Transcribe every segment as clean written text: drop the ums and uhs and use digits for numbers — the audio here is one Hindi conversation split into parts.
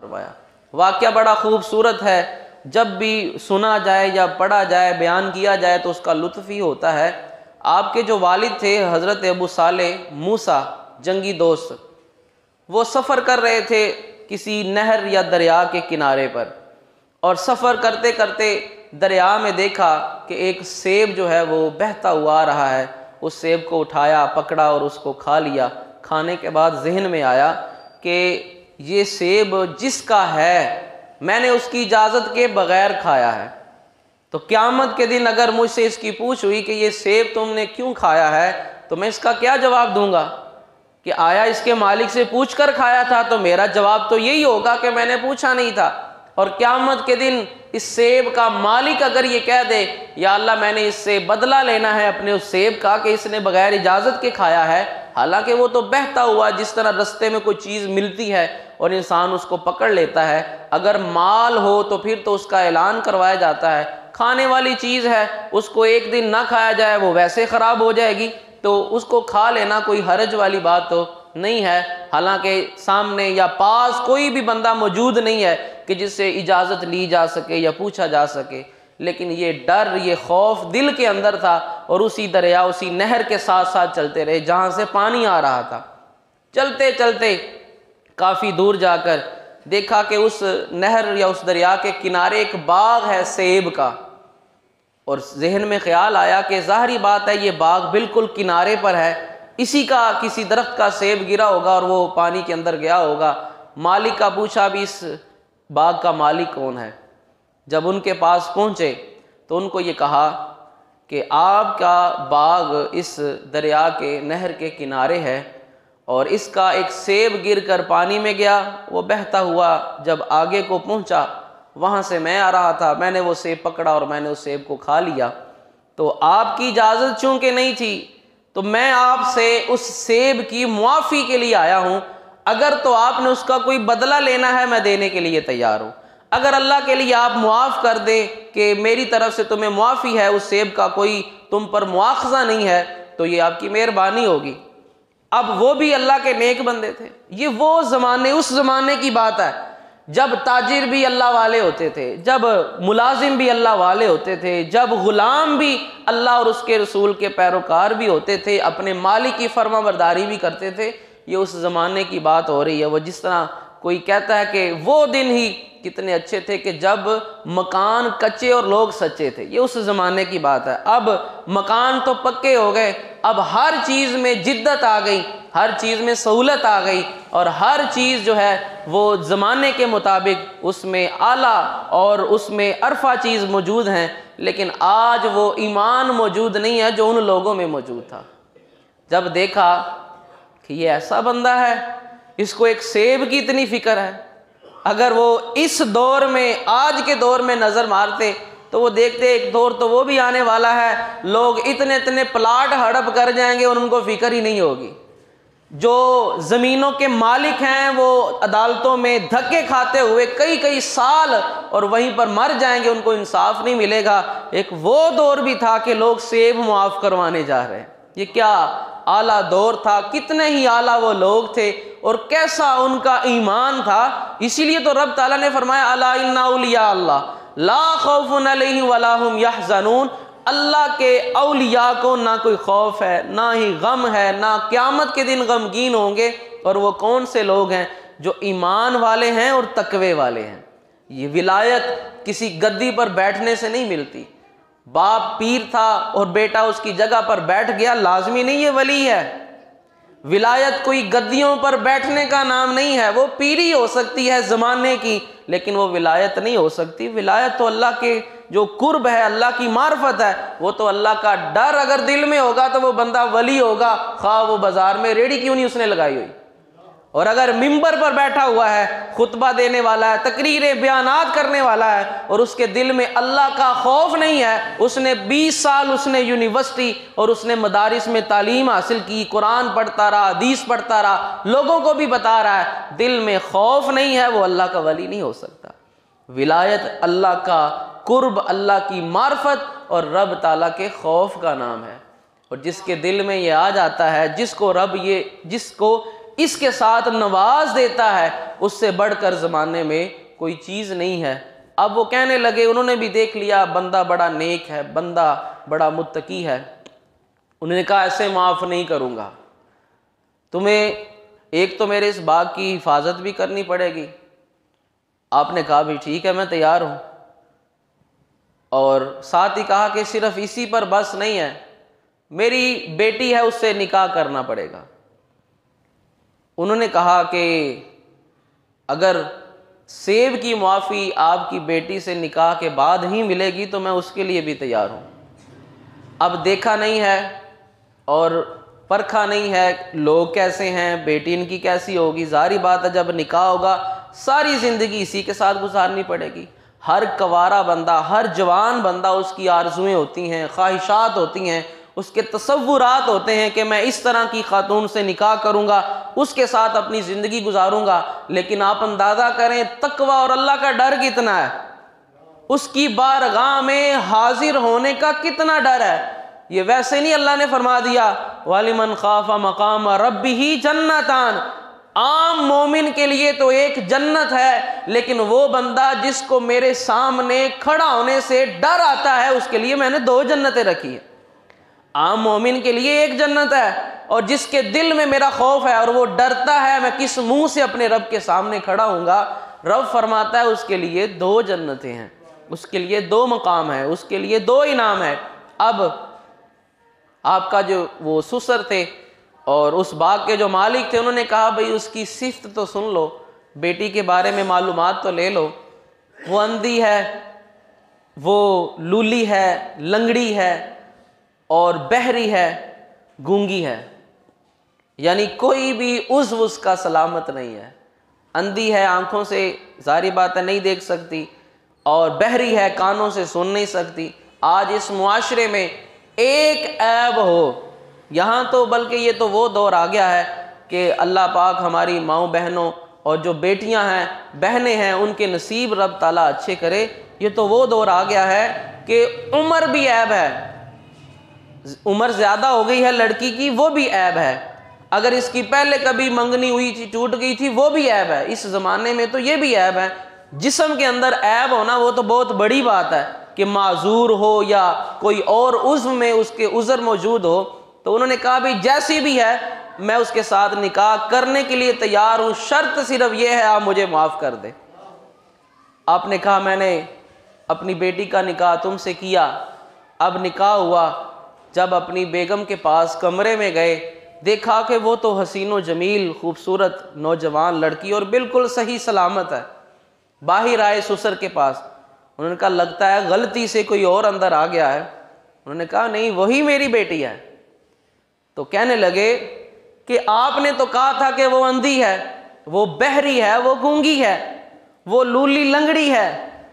फरमाया। वाक़या बड़ा खूबसूरत है, जब भी सुना जाए या पढ़ा जाए, बयान किया जाए तो उसका लुत्फ़ ही होता है। आपके जो वालिद थे हज़रत अबू सालेह मूसा जंगी दोस्त, वो सफ़र कर रहे थे किसी नहर या दरिया के किनारे पर, और सफ़र करते करते दरिया में देखा कि एक सेब जो है वो बहता हुआ आ रहा है। उस सेब को उठाया, पकड़ा और उसको खा लिया। खाने के बाद जहन में आया कि ये सेब जिसका है मैंने उसकी इजाज़त के बग़ैर खाया है, तो क़यामत के दिन अगर मुझसे इसकी पूछ हुई कि ये सेब तुमने क्यों खाया है, तो मैं इसका क्या जवाब दूंगा कि आया इसके मालिक से पूछ कर खाया था? तो मेरा जवाब तो यही होगा कि मैंने पूछा नहीं था। और क़यामत के दिन इस सेब का मालिक अगर ये कह दे या अल्लाह मैंने इससे बदला लेना है अपने उस सेब का कि इसने बग़ैर इजाज़त के खाया है, हालांकि वो तो बहता हुआ जिस तरह रास्ते में कोई चीज़ मिलती है और इंसान उसको पकड़ लेता है, अगर माल हो तो फिर तो उसका ऐलान करवाया जाता है। खाने वाली चीज़ है, उसको एक दिन ना खाया जाए वो वैसे ख़राब हो जाएगी, तो उसको खा लेना कोई हरज वाली बात तो नहीं है। हालांकि सामने या पास कोई भी बंदा मौजूद नहीं है कि जिससे इजाज़त ली जा सके या पूछा जा सके, लेकिन ये डर, ये खौफ दिल के अंदर था। और उसी दरिया, उसी नहर के साथ साथ चलते रहे जहाँ से पानी आ रहा था। चलते चलते काफ़ी दूर जाकर देखा कि उस नहर या उस दरिया के किनारे एक बाग है सेब का, और जहन में ख्याल आया कि ज़ाहिरी बात है ये बाग बिल्कुल किनारे पर है, इसी का किसी दरख्त का सेब गिरा होगा और वो पानी के अंदर गया होगा। मालिक का पूछा भी इस बाग का मालिक कौन है। जब उनके पास पहुँचे तो उनको ये कहा कि आपका बाग इस दरिया के नहर के किनारे है और इसका एक सेब गिरकर पानी में गया, वो बहता हुआ जब आगे को पहुंचा, वहाँ से मैं आ रहा था, मैंने वो सेब पकड़ा और मैंने उस सेब को खा लिया। तो आपकी इजाज़त चूँकि नहीं थी तो मैं आपसे उस सेब की मुआफ़ी के लिए आया हूँ। अगर तो आपने उसका कोई बदला लेना है, मैं देने के लिए तैयार हूँ। अगर अल्लाह के लिए आप मुआफ़ कर दे कि मेरी तरफ से तुम्हें मुआफ़ी है, उस सेब का कोई तुम पर मुआख़ज़ा नहीं है, तो ये आपकी मेहरबानी होगी। अब वो भी अल्लाह के नेक बंदे थे। ये वो ज़माने, उस ज़माने की बात है जब ताजिर भी अल्लाह वाले होते थे, जब मुलाजिम भी अल्लाह वाले होते थे, जब ग़ुलाम भी अल्लाह और उसके रसूल के पैरोकार भी होते थे, अपने मालिक की फरमाबरदारी भी करते थे। ये उस ज़माने की बात हो रही है। वो जिस तरह कोई कहता है कि वो दिन ही कितने अच्छे थे कि जब मकान कच्चे और लोग सच्चे थे, ये उस ज़माने की बात है। अब मकान तो पक्के हो गए, अब हर चीज़ में जिद्दत आ गई, हर चीज़ में सहूलत आ गई और हर चीज़ जो है वो ज़माने के मुताबिक उसमें आला और उसमें अरफा चीज़ मौजूद हैं। लेकिन आज वो ईमान मौजूद नहीं है जो उन लोगों में मौजूद था। जब देखा कि ये ऐसा बंदा है, इसको एक सेब की इतनी फ़िक्र है, अगर वो इस दौर में, आज के दौर में नज़र मारते तो वो देखते एक दौर तो वो भी आने वाला है, लोग इतने इतने प्लाट हड़प कर जाएंगे और उनको फ़िक्र ही नहीं होगी। जो ज़मीनों के मालिक हैं वो अदालतों में धक्के खाते हुए कई कई साल और वहीं पर मर जाएंगे, उनको इंसाफ नहीं मिलेगा। एक वो दौर भी था कि लोग सेब मुआफ़ करवाने जा रहे हैं। ये क्या आला दौर था, कितने ही आला वो लोग थे और कैसा उनका ईमान था। इसीलिए तो रब ताला ने फरमाया अला इन्ना औलिया अल्लाह ला खौफुन अलैहिम वला हुम यहज़नून। अल्लाह के औलिया को ना कोई खौफ है, ना ही गम है, ना क़यामत के दिन गमगीन होंगे। और वो कौन से लोग हैं? जो ईमान वाले हैं और तकवे वाले हैं। ये विलायत किसी गद्दी पर बैठने से नहीं मिलती। बाप पीर था और बेटा उसकी जगह पर बैठ गया, लाजमी नहीं ये वली है। विलायत कोई गद्दियों पर बैठने का नाम नहीं है। वो पीरी हो सकती है ज़माने की, लेकिन वो विलायत नहीं हो सकती। विलायत तो अल्लाह के जो कुर्ब है, अल्लाह की मार्फत है, वो तो अल्लाह का डर अगर दिल में होगा तो वो बंदा वली होगा, खा वो बाजार में रेडी क्यों नहीं उसने लगाई हुई। और अगर मिंबर पर बैठा हुआ है, खुतबा देने वाला है, तकरीरें बयानात करने वाला है और उसके दिल में अल्लाह का खौफ नहीं है, उसने 20 साल उसने यूनिवर्सिटी और उसने मदारिस में तालीम हासिल की, कुरान पढ़ता रहा, हदीस पढ़ता रहा, लोगों को भी बता रहा है, दिल में खौफ नहीं है, वो अल्लाह का वली नहीं हो सकता। विलायत अल्लाह का कुर्ब, अल्लाह की मार्फत और रब ताला के खौफ का नाम है। और जिसके दिल में ये आ जाता है, जिसको इसके साथ नवाज देता है, उससे बढ़कर ज़माने में कोई चीज़ नहीं है। अब वो कहने लगे, उन्होंने भी देख लिया बंदा बड़ा नेक है, बंदा बड़ा मुत्तकी है। उन्होंने कहा ऐसे माफ़ नहीं करूँगा, तुम्हें एक तो मेरे इस बाग की हिफाजत भी करनी पड़ेगी। आपने कहा भी ठीक है, मैं तैयार हूँ। और साथ ही कहा कि सिर्फ इसी पर बस नहीं है, मेरी बेटी है उससे निकाह करना पड़ेगा। उन्होंने कहा कि अगर सेब की मुआफ़ी आपकी बेटी से निकाह के बाद ही मिलेगी तो मैं उसके लिए भी तैयार हूँ। अब देखा नहीं है और परखा नहीं है लोग कैसे हैं, बेटी इनकी कैसी होगी। ज़ाहिर बात है जब निकाह होगा सारी ज़िंदगी इसी के साथ गुजारनी पड़ेगी। हर कवारा बंदा, हर जवान बंदा, उसकी आरज़ुएँ होती हैं, ख्वाहिशात होती हैं, उसके तसव्वुरात होते हैं कि मैं इस तरह की खातून से निकाह करूँगा, उसके साथ अपनी ज़िंदगी गुजारूँगा। लेकिन आप अंदाज़ा करें तकवा और अल्लाह का डर कितना है, उसकी बारगाह में हाजिर होने का कितना डर है। ये वैसे नहीं अल्लाह ने फरमा दिया वालिमन खाफा मकाम रब्बिही जन्नतान, आम मोमिन के लिए तो एक जन्नत है, लेकिन वो बंदा जिसको मेरे सामने खड़ा होने से डर आता है उसके लिए मैंने 2 जन्नतें रखी है। आम मोमिन के लिए एक जन्नत है, और जिसके दिल में मेरा खौफ है और वो डरता है मैं किस मुंह से अपने रब के सामने खड़ा हूँगा, रब फरमाता है उसके लिए 2 जन्नतें हैं, उसके लिए 2 मकाम है, उसके लिए 2 इनाम है। अब आपका जो वो ससुर थे और उस बाग के जो मालिक थे, उन्होंने कहा भाई उसकी सिफ्त तो सुन लो, बेटी के बारे में मालूमात तो ले लो। वो अंधी है, वो लूली है, लंगड़ी है और बहरी है, गूंगी है, यानी कोई भी उज़्व उसका सलामत नहीं है। अंधी है, आंखों से ज़ाहिर बात है नहीं देख सकती, और बहरी है, कानों से सुन नहीं सकती। आज इस मुआशरे में एक ऐब हो, यहाँ तो बल्कि ये तो वो दौर आ गया है कि अल्लाह पाक हमारी माओ बहनों और जो बेटियां हैं, बहनें हैं, उनके नसीब रब ताला अच्छे करे। ये तो वो दौर आ गया है कि उम्र भी ऐब है, उम्र ज़्यादा हो गई है लड़की की, वो भी ऐब है। अगर इसकी पहले कभी मंगनी हुई थी, टूट गई थी, वो भी ऐब है। इस ज़माने में तो ये भी ऐब है। जिस्म के अंदर ऐब होना वो तो बहुत बड़ी बात है कि माजूर हो या कोई और उज़्व में उसके उज़र मौजूद हो। तो उन्होंने कहा भाई जैसी भी है मैं उसके साथ निकाह करने के लिए तैयार हूँ, शर्त सिर्फ ये है आप मुझे माफ़ कर दे। आपने कहा मैंने अपनी बेटी का निकाह तुमसे किया, अब निकाह हुआ। जब अपनी बेगम के पास कमरे में गए, देखा कि वो तो हसीनो जमील खूबसूरत नौजवान लड़की और बिल्कुल सही सलामत है। बाहर आए ससुर के पास, उन्होंने कहा लगता है गलती से कोई और अंदर आ गया है। उन्होंने कहा नहीं, वही मेरी बेटी है। तो कहने लगे कि आपने तो कहा था कि वो अंधी है, वो बहरी है, वो गूंगी है, वो लूली लंगड़ी है,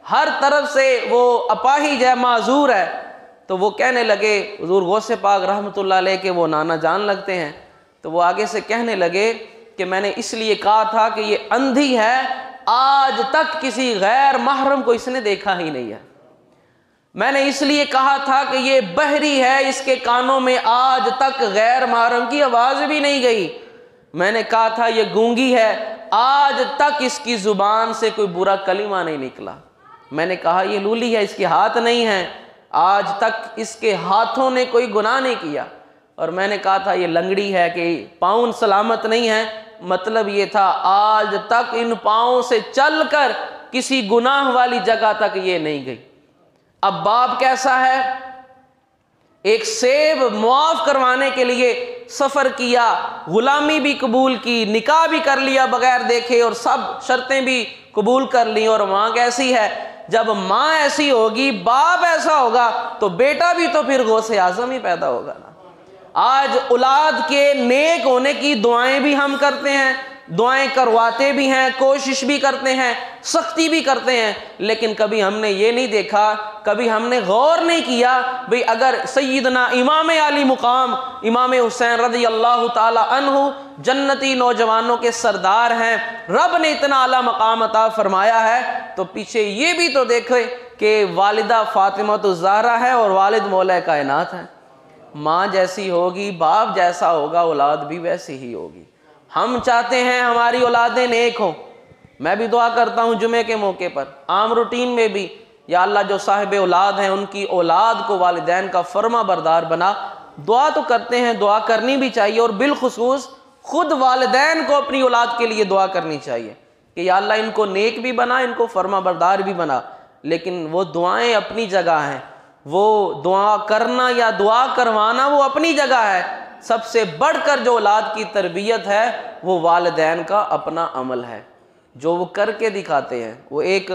हर तरफ से वो अपाहिज है, माजूर है। तो वो कहने लगे, हुजूर गौसे पाक रहमतुल्लाह अलैह के वो नाना जान लगते हैं। तो वो आगे से कहने लगे कि मैंने इसलिए कहा था कि ये अंधी है, आज तक किसी गैर महरम को इसने देखा ही नहीं है। मैंने इसलिए कहा था कि ये बहरी है, इसके कानों में आज तक गैर महरम की आवाज़ भी नहीं गई। मैंने कहा था ये गूंगी है, आज तक इसकी ज़ुबान से कोई बुरा कलिमा नहीं निकला। मैंने कहा ये लूली है, इसके हाथ नहीं हैं, आज तक इसके हाथों ने कोई गुनाह नहीं किया। और मैंने कहा था ये लंगड़ी है कि पाँव सलामत नहीं है, मतलब ये था आज तक इन पाँव से चलकर किसी गुनाह वाली जगह तक ये नहीं गई। अब बाप कैसा है, एक सेब मुआफ करवाने के लिए सफ़र किया, गुलामी भी कबूल की, निकाह भी कर लिया बगैर देखे और सब शर्तें भी कबूल कर ली। और माँ कैसी है, जब माँ ऐसी होगी, बाप ऐसा होगा, तो बेटा भी तो फिर गौसे आज़म ही पैदा होगा ना। आज औलाद के नेक होने की दुआएं भी हम करते हैं, दुआएं करवाते भी हैं, कोशिश भी करते हैं, सख्ती भी करते हैं, लेकिन कभी हमने ये नहीं देखा, कभी हमने गौर नहीं किया भाई अगर सैयदना इमाम आली मुकाम इमाम हुसैन रज़ी अल्लाह ताला अन्हु जन्नती नौजवानों के सरदार हैं, रब ने इतना आला मकाम अता फरमाया है, तो पीछे ये भी तो देखे कि वालिदा फ़ातिमा तो ज़हरा है और वालिद मौला कायनात है। माँ जैसी होगी, बाप जैसा होगा, औलाद भी वैसी ही होगी। हम चाहते हैं हमारी औलादें नेक हों। मैं भी दुआ करता हूँ जुमे के मौके पर, आम रूटीन में भी, या अल्लाह जो साहिब औलाद हैं उनकी औलाद को वालिदैन का फर्मा बरदार बना। दुआ तो करते हैं, दुआ करनी भी चाहिए, और बिलखुसूस खुद वालिदैन को अपनी औलाद के लिए दुआ करनी चाहिए कि या अल्लाह इनको नेक भी बना, इनको फर्मा बरदार भी बना। लेकिन वो दुआएं अपनी जगह हैं, वो दुआ करना या दुआ करवाना वो अपनी जगह है। सबसे बढ़कर जो औलाद की तरबियत है वो वालिदैन का अपना अमल है, जो वो करके दिखाते हैं। वो एक